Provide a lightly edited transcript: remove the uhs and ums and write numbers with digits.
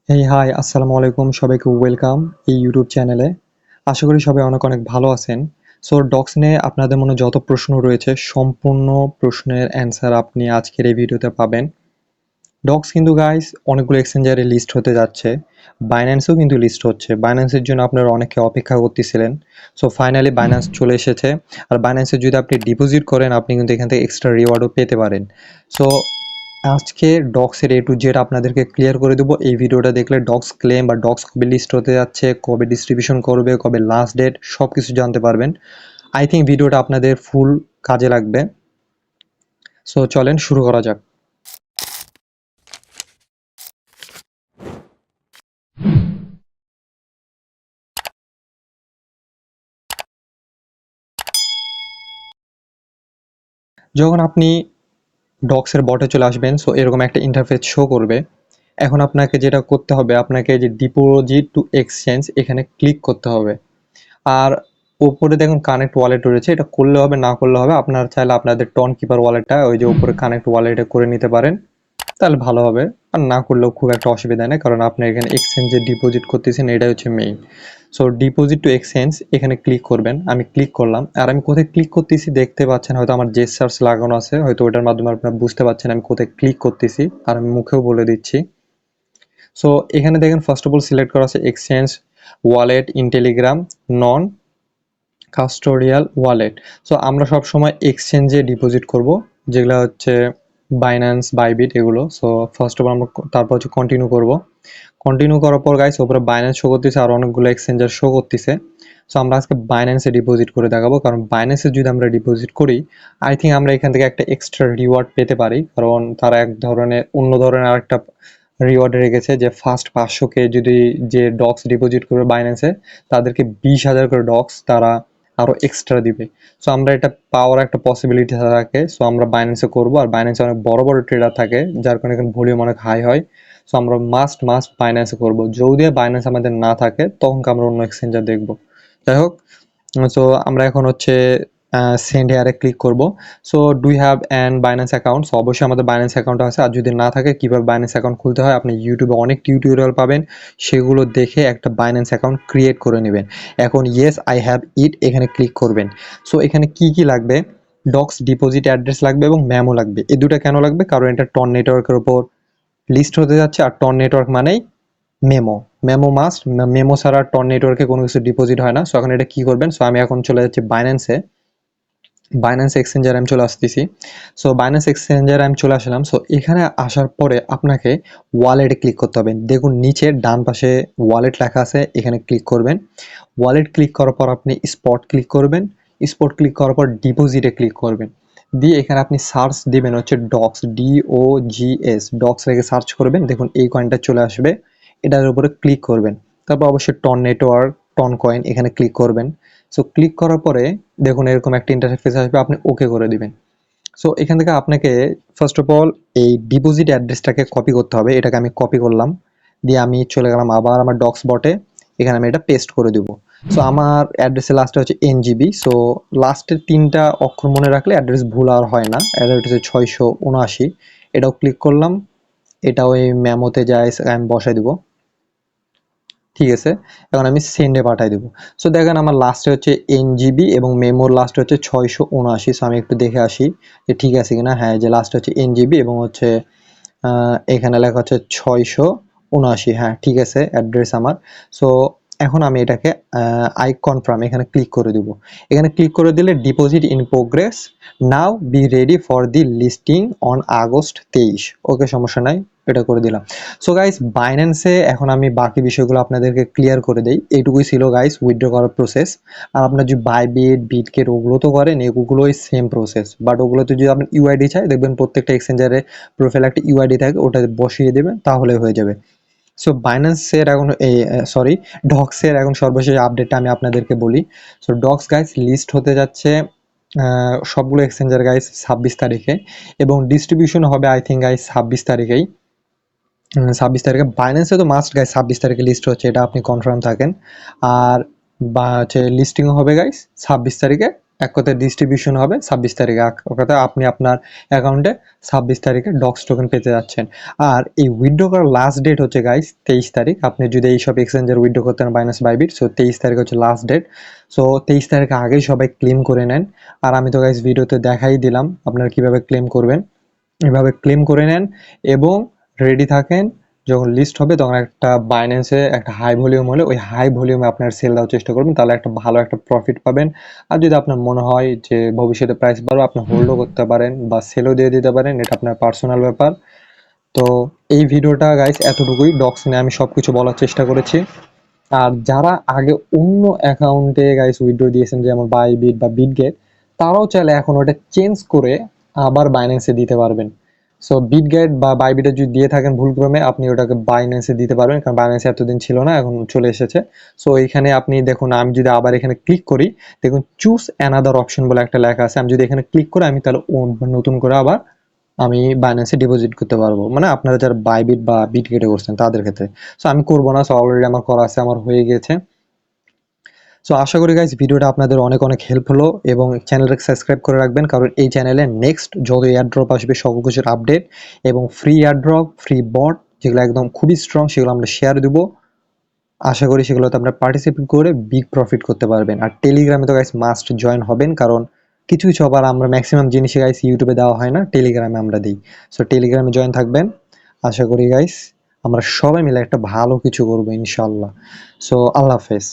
Hey hi আসসালামু আলাইকুম, সবাইকে ওয়েলকাম এই ইউটিউব চ্যানেলে। আশা করি সবাই অনেক অনেক ভালো আছেন। সো ডক্স নিয়ে আপনাদের মনে যত প্রশ্ন রয়েছে সম্পূর্ণ প্রশ্নের অ্যান্সার আপনি আজকের এই ভিডিওতে পাবেন। ডক্স কিন্তু গাইস অনেকগুলো এক্সচেঞ্জারে লিস্ট হতে যাচ্ছে, বাইন্যান্সেও কিন্তু লিস্ট হচ্ছে। বাইন্যান্সের জন্য আপনারা অনেকে অপেক্ষা করতেছিলেন। সো ফাইনালি বাইন্যান্স চলে এসেছে। আর বাইন্যান্সে যদি আপনি ডিপোজিট করেন আপনি কিন্তু এখান থেকে এক্সট্রা রিওয়ার্ডও পেতে পারেন। সো আজকে ডক্সের এ টু জেড আপনাদেরকে ক্লিয়ার করে দেবো। এই ভিডিওটা দেখলে ডক্স ক্লেম বা ডক্স কবে লিস্ট হতে যাচ্ছে, কবে ডিস্ট্রিবিউশন করবে, কবে লাস্ট ডেট, সব কিছু জানতে পারবেন। আই থিঙ্ক ভিডিওটা আপনাদের ফুল কাজে লাগবে। সো চলেন শুরু করা যাক। যখন আপনি ডক্সের বটে চলে আসবেন, সো এরকম একটা ইন্টারফেস শো করবে। এখন আপনাকে যেটা করতে হবে, আপনাকে যে ডিপোজিট টু এক্সচেঞ্জ এখানে ক্লিক করতে হবে। আর উপরে দেখুন কানেক্ট ওয়ালেট রয়েছে, এটা করলে হবে না করলে হবে। আপনারা চাইলে আপনাদের টন কিপার ওয়ালেটটা ওই যে উপরে কানেক্ট ওয়ালেটে করে নিতে পারেন, তাহলে ভালো হবে। আর না করলেও খুব একটা অসুবিধা নেই, কারণ আপনি এখানে এক্সচেঞ্জে ডিপোজিট করতেছেন, এটাই হচ্ছে main. So deposit two exchange এখানে ক্লিক করবেন। আমি ক্লিক করলাম। আর আমি কোথায় ক্লিক করতেছি দেখতে পাচ্ছেন, হয়তো আমার জেস্টার্স লাগানো আছে, হয়তো ওটার মাধ্যমে আপনারা বুঝতে পারছেন আমি কোথায় ক্লিক করতেছি। আর আমি মুখেও বলে দিচ্ছি। সো এখানে দেখেন ফার্স্ট অফ অল সিলেক্ট করা আছে exchange wallet in Telegram non custodial wallet. So আমরা সব সময় এক্সচেঞ্জে ডিপোজিট করব, যেগুলো হচ্ছে বাইন্যান্স, বাইবিট এগুলো। সো ফার্স্ট অফ অল আমরা তারপর হচ্ছে কন্টিনিউ করব। কন্টিনিউ করার পর গাইস উপরে বাইন্যান্স শো করতেছে আর অনেকগুলো এক্সচেঞ্জার শো করতেছে। সো আমরা আজকে বাইন্যান্সে ডিপোজিট করে দেখাবো, কারণ বাইন্যান্সে যদি আমরা ডিপোজিট করি আই থিঙ্ক আমরা এখান থেকে একটা এক্সট্রা রিওয়ার্ড পেতে পারি, কারণ তারা এক ধরনের অন্য ধরনের আরেকটা রিওয়ার্ড রেখেছে যে ফার্স্ট 500 কে যদি যে ডক্স ডিপোজিট করবে বাইন্যান্সে, তাদেরকে 20,000 করে ডক্স তারা আরো এক্সট্রা দিবে। সো আমরা এটা পাওয়ার একটা পসিবিলিটি থাকে। সো আমরা বাইন্যান্সে করবো, আর বাইন্যান্সে অনেক বড় বড় ট্রেডার থাকে যার কারণে এখানে ভলিউম অনেক হাই হয়। সো আমরা মাস্ট মাস্ট বাইন্যান্সে করবো। যদি বাইন্যান্স আমাদের না থাকে তখন আমরা অন্য এক্সচেঞ্জার দেখবো। যাই হোক, সো আমরা এখন হচ্ছে সেন্ড হেয়ারে ক্লিক করব। So do you have an Binance account? So অবশ্যই আমাদের বাইন্যান্স অ্যাকাউন্ট আছে। আর যদি না থাকে কীভাবে বাইন্যান্স অ্যাকাউন্ট খুলতে হয়, আপনি ইউটিউবে অনেক টিউটোরিয়াল পাবেন, সেগুলো দেখে একটা বাইন্যান্স অ্যাকাউন্ট ক্রিয়েট করে নেবেন। এখন ইয়েস আই হ্যাভ ইট এখানে ক্লিক করবেন। সো এখানে কি কি লাগবে? ডক্স ডিপোজিট অ্যাড্রেস লাগবে এবং ম্যামো লাগবে। এই দুটো কেন লাগবে? কারণ এটা টন নেটওয়ার্কের উপর লিস্ট হতে যাচ্ছে, আর টন নেটওয়ার্ক মানেই মেমো। মেমো মাস্ট, মেমো ছাড়া টন নেটওয়ার্কে কোনো কিছু ডিপোজিট হয় না। সো এখন এটা কি করবেন? সো আমি এখন চলে যাচ্ছি বাইন্যান্সে। বাইন্যান্স এক্সচেঞ্জারে আমি চলে আসতেছি। সো বাইন্যান্স এক্সচেঞ্জারে আমি চলে আসলাম। সো এখানে আসার পরে আপনাকে ওয়ালেটে ক্লিক করতে হবে। দেখুন নিচে ডান পাশে ওয়ালেট লেখা আছে, এখানে ক্লিক করবেন। ওয়ালেট ক্লিক করার পর আপনি স্পট ক্লিক করবেন। স্পট ক্লিক করার পর ডিপোজিটে ক্লিক করবেন। দিয়ে এখানে আপনি সার্চ দিবেন হচ্ছে ডক্স, DOGS, ডক্স রেখে সার্চ করবেন। দেখুন এই কয়েনটা চলে আসবে, এটার উপরে ক্লিক করবেন। তারপর অবশ্যই টন নেটওয়ার্ক, টন কয়েন এখানে ক্লিক করবেন। সো ক্লিক করার পরে দেখুন এরকম একটা ইন্টারফেস আসবে, আপনি ওকে করে দিবেন। সো এখান থেকে আপনাকে ফার্স্ট অফ অল এই ডিপোজিট অ্যাড্রেসটাকে কপি করতে হবে। এটাকে আমি কপি করলাম, দিয়ে আমি চলে গেলাম আবার আমার ডক্স বটে, এখানে আমি এটা পেস্ট করে দেবো। সো আমার অ্যাড্রেসের লাস্টে হচ্ছে NGB। সো লাস্টের 3টা অক্ষর মনে রাখলে অ্যাড্রেস ভুল আর হয় না। অ্যাড্রেস হচ্ছে 679। এটাও ক্লিক করলাম, এটাও এই মেমোতে যায় আমি বসাই দিব। ঠিক আছে, এখন আমি সেন্ডে পাঠাই দেবো। সো দেখেন আমার লাস্টে হচ্ছে NGB এবং মেমোর লাস্টে হচ্ছে 679। সো আমি একটু দেখে আসি যে ঠিক আছে কিনা। হ্যাঁ, যে লাস্টে হচ্ছে NGB এবং হচ্ছে এখানে লেখা হচ্ছে 679। হ্যাঁ ঠিক আছে, অ্যাড্রেস আমার। সো এখন আমি এটাকে আই কনফার্ম এখানে ক্লিক করে দিব। এখানে ক্লিক করে দিলে deposit in progress, now be ready for the listing on August 23। Okay, সমস্যা নাই, এটা করে দিলাম। সো গাইস বাইন্যান্সে এখন আমি বাকি বিষয়গুলো আপনাদেরকে ক্লিয়ার করে দেই। এইটুকুই ছিল গাইস উইথড্র করার প্রসেস। আর আপনার যদি বাইবিট, বিটকেট ওগুলো তো করেন, এগুলোই সেম প্রসেস। বাট ওগুলোতে যদি আপনি ইউআইডি চাই, দেখবেন প্রত্যেকটা এক্সচেঞ্জারে প্রোফাইলে একটা ইউআইডি থাকে, ওটা বসিয়ে দেবেন তাহলে হয়ে যাবে। সো বাইন্যান্সের এখন এই সরি ডক্সের এখন সর্বশেষ আপডেটটা আমি আপনাদেরকে বলি। সো ডক্স গাইস লিস্ট হতে যাচ্ছে সবগুলো এক্সচেঞ্জার গাইস 26 তারিখে, এবং ডিস্ট্রিবিউশন হবে আই থিঙ্ক গাইস 26 তারিখেই। 26 তারিখে বাইন্যান্সে তো মাস্ট গাইস 26 তারিখে লিস্ট হচ্ছে, এটা আপনি কনফার্ম থাকেন। আর বা হচ্ছে লিস্টিংও হবে গাইস 26 তারিখে, এক কথায় ডিস্ট্রিবিউশন হবে 26 তারিখে। এক কথায় আপনি আপনার অ্যাকাউন্টে 26 তারিখে ডক্স টোকেন পেতে যাচ্ছেন। আর এই উইথড্র করার লাস্ট ডেট হচ্ছে গাইস 23 তারিখ। আপনি যদি এইসব এক্সচেঞ্জের উইথড্র করতে পারেন বাইন্যান্স বাইবিট, সো 23 তারিখ হচ্ছে লাস্ট ডেট। সো 23 তারিখে আগেই সবাই ক্লেম করে নেন। আর আমি তো গাইস ভিডিওতে দেখাই দিলাম আপনারা কিভাবে ক্লেম করবেন। এভাবে ক্লেম করে নেন এবং রেডি থাকেন। যখন লিস্ট হবে তখন একটা বাইন্যান্সে একটা হাই ভলিউম হলে ওই হাই ভলিউমে আপনার সেল দেওয়ার চেষ্টা করবেন, তাহলে একটা ভালো একটা প্রফিট পাবেন। আর যদি আপনার মনে হয় যে ভবিষ্যতে প্রাইস বাড়বে, আপনি হোল্ডও করতে পারেন বা সেলও দিয়ে দিতে পারেন, এটা আপনার পার্সোনাল ব্যাপার। তো এই ভিডিওটা গাইস এতটুকুই, ডক্স নিয়ে আমি সবকিছু বলার চেষ্টা করেছি। আর যারা আগে অন্য অ্যাকাউন্টে গাইস উইথড্র দিয়েছেন যেমন বাইবিট বা বিটগেট, তারাও চাইলে এখন ওটা চেঞ্জ করে আবার বাইন্যান্সে দিতে পারবেন। সো বিটগেট বা বাইবিটে যদি দিয়ে থাকেন ভুলক্রমে, আপনি ওটাকে বাইন্যান্সে দিতে পারবেন, কারণ বাইন্যান্সে এতদিন ছিল না, এখন চলে এসেছে। সো এইখানে আপনি দেখুন, আমি যদি আবার এখানে ক্লিক করি, দেখুন চুজ অ্যানাদার অপশন বলে একটা লেখা আছে। আমি যদি এখানে ক্লিক করি, আমি তাহলে নতুন করে আবার আমি বাইন্যান্সে ডিপোজিট করতে পারবো, মানে আপনারা যারা বাইবিট বা বিটগেটে করছেন তাদের ক্ষেত্রে। সো আমি করবো না, সো অলরেডি আমার করা আছে, আমার হয়ে গেছে। সো আশা করি গাইজ ভিডিওটা আপনাদের অনেক অনেক হেল্প হলো, এবং চ্যানেলটাকে সাবস্ক্রাইব করে রাখবেন, কারণ এই চ্যানেলে নেক্সট যত এয়ারড্রপ আসবে সকল কিছুর আপডেট এবং ফ্রি এয়ারড্রপ, ফ্রি বট যেগুলো একদম খুবই স্ট্রং, সেগুলো আমরা শেয়ার দেবো। আশা করি সেগুলোতে আপনারা পার্টিসিপেট করে বিগ প্রফিট করতে পারবেন। আর টেলিগ্রামে তো গাইস মাস্ট জয়েন হবেন, কারণ কিছু কিছু আবার আমরা ম্যাক্সিমাম জিনিসই গাইস ইউটিউবে দেওয়া হয় না, টেলিগ্রামে আমরা দিই। সো টেলিগ্রামে জয়েন থাকবেন। আশা করি গাইস আমরা সবাই মিলে একটা ভালো কিছু করবো ইনশাল্লাহ। সো আল্লাহ হাফেজ।